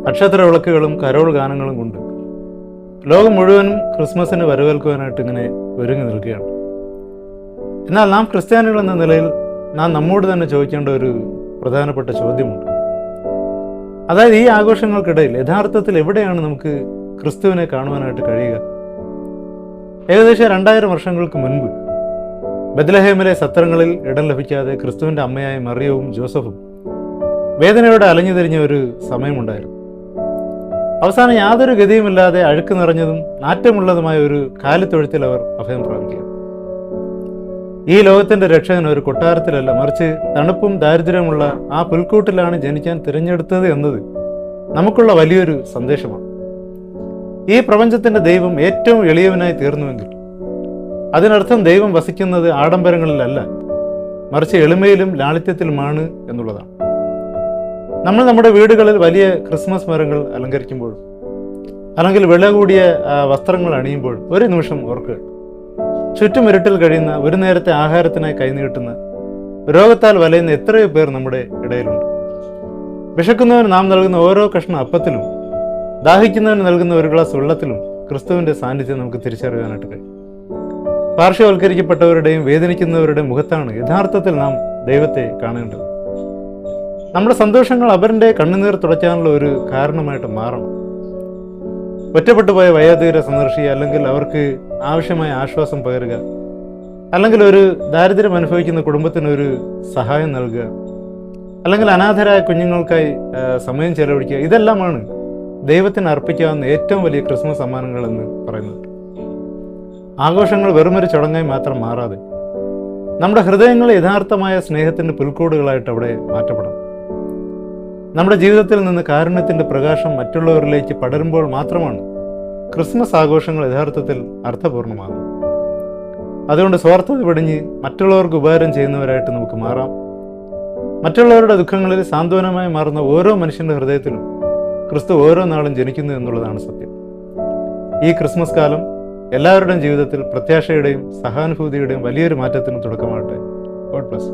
നക്ഷത്ര വിളക്കുകളും കരോൾ ഗാനങ്ങളും കൊണ്ട് ലോകം മുഴുവനും ക്രിസ്മസിന് വരവേൽക്കുവാനായിട്ട് ഇങ്ങനെ ഒരുങ്ങി നിൽക്കുകയാണ്. എന്നാൽ നാം ക്രിസ്ത്യാനികൾ എന്ന നിലയിൽ നാം നമ്മോട് തന്നെ ചോദിക്കേണ്ട ഒരു പ്രധാനപ്പെട്ട ചോദ്യമുണ്ട്. അതായത് ഈ ആഘോഷങ്ങൾക്കിടയിൽ യഥാർത്ഥത്തിൽ എവിടെയാണ് നമുക്ക് ക്രിസ്തുവിനെ കാണുവാനായിട്ട് കഴിയുക? ഏകദേശം 2000 വർഷങ്ങൾക്ക് മുൻപ് ബെത്ലഹേമിലെ സത്രങ്ങളിൽ ഇടം ലഭിക്കാതെ ക്രിസ്തുവിൻ്റെ അമ്മയായ മറിയവും ജോസഫും വേദനയോടെ അലഞ്ഞു തിരിഞ്ഞ ഒരു സമയമുണ്ടായിരുന്നു. അവസാനം യാതൊരു ഗതിയുമില്ലാതെ അഴുക്ക് നിറഞ്ഞതും നാറ്റമുള്ളതുമായ ഒരു കാലിത്തൊഴുത്തിൽ അവർ അഭയം പ്രാപിക്കുക. ഈ ലോകത്തിന്റെ രക്ഷകൻ ഒരു കൊട്ടാരത്തിലല്ല, മറിച്ച് തണുപ്പും ദാരിദ്ര്യമുള്ള ആ പുൽക്കൂട്ടിലാണ് ജനിക്കാൻ തിരഞ്ഞെടുത്തത് എന്നത് നമുക്കുള്ള വലിയൊരു സന്ദേശമാണ്. ഈ പ്രപഞ്ചത്തിന്റെ ദൈവം ഏറ്റവും എളിയവനായി തീർന്നുവെങ്കിൽ അതിനർത്ഥം ദൈവം വസിക്കുന്നത് ആഡംബരങ്ങളിലല്ല, മറിച്ച് എളിമയിലും ലാളിത്യത്തിലുമാണ് എന്നുള്ളതാണ്. നമ്മൾ നമ്മുടെ വീടുകളിൽ വലിയ ക്രിസ്മസ് മരങ്ങൾ അലങ്കരിക്കുമ്പോഴും അല്ലെങ്കിൽ വില കൂടിയ വസ്ത്രങ്ങൾ അണിയുമ്പോൾ ഒരു നിമിഷം ഓർക്കുക, ചുറ്റും ഇരുട്ടിൽ കഴിയുന്ന, ഒരു നേരത്തെ ആഹാരത്തിനായി കൈനീട്ടുന്ന, രോഗത്താൽ വലയുന്ന എത്രയോ പേർ നമ്മുടെ ഇടയിലുണ്ട്. വിശക്കുന്നവന് നാം നൽകുന്ന ഓരോ കഷ്ണം അപ്പത്തിലും ദാഹിക്കുന്നവന് നൽകുന്ന ഒരു ഗ്ലാസ് വെള്ളത്തിലും ക്രിസ്തുവിന്റെ സാന്നിധ്യം നമുക്ക് തിരിച്ചറിയാനായിട്ട് കഴിയും. പാർശ്വവൽക്കരിക്കപ്പെട്ടവരുടെയും വേദനിക്കുന്നവരുടെയും മുഖത്താണ് യഥാർത്ഥത്തിൽ നാം ദൈവത്തെ കാണേണ്ടത്. നമ്മുടെ സന്തോഷങ്ങൾ അവരുടെ കണ്ണുനീർ തുടയ്ക്കാനുള്ള ഒരു കാരണമായിട്ട് മാറണം. ഒറ്റപ്പെട്ടു പോയ വയോധികരെ സന്ദർശിക്കുക, അല്ലെങ്കിൽ അവർക്ക് ആവശ്യമായ ആശ്വാസം പകരുക, അല്ലെങ്കിൽ ഒരു ദാരിദ്ര്യം അനുഭവിക്കുന്ന കുടുംബത്തിന് ഒരു സഹായം നൽകുക, അല്ലെങ്കിൽ അനാഥരായ കുഞ്ഞുങ്ങൾക്കായി സമയം ചെലവഴിക്കുക, ഇതെല്ലാമാണ് ദൈവത്തിന് അർപ്പിക്കാവുന്ന ഏറ്റവും വലിയ ക്രിസ്മസ് സമ്മാനങ്ങൾ എന്ന് പറയുന്നത്. ആഘോഷങ്ങൾ വെറുമൊരു ചടങ്ങായി മാത്രം മാറാതെ നമ്മുടെ ഹൃദയങ്ങൾ യഥാർത്ഥമായ സ്നേഹത്തിൻ്റെ പുൽക്കൂടുകളായിട്ട് അവിടെ മാറ്റപ്പെടണം. നമ്മുടെ ജീവിതത്തിൽ നിന്ന് കാരുണ്യത്തിൻ്റെ പ്രകാശം മറ്റുള്ളവരിലേക്ക് പടരുമ്പോൾ മാത്രമാണ് ക്രിസ്മസ് ആഘോഷങ്ങൾ യഥാർത്ഥത്തിൽ അർത്ഥപൂർണ്ണമാകുന്നത്. അതുകൊണ്ട് സ്വാർത്ഥത വെടിഞ്ഞ് മറ്റുള്ളവർക്ക് ഉപകാരം ചെയ്യുന്നവരായിട്ട് നമുക്ക് മാറാം. മറ്റുള്ളവരുടെ ദുഃഖങ്ങളിൽ സാന്ത്വനമായി മാറുന്ന ഓരോ മനുഷ്യൻ്റെ ഹൃദയത്തിലും ക്രിസ്തു ഓരോ നാളും ജനിക്കുന്നു എന്നുള്ളതാണ് സത്യം. ഈ ക്രിസ്മസ് കാലം എല്ലാവരുടെയും ജീവിതത്തിൽ പ്രത്യാശയുടെയും സഹാനുഭൂതിയുടെയും വലിയൊരു മാറ്റത്തിന് തുടക്കമാകട്ടെ. God bless.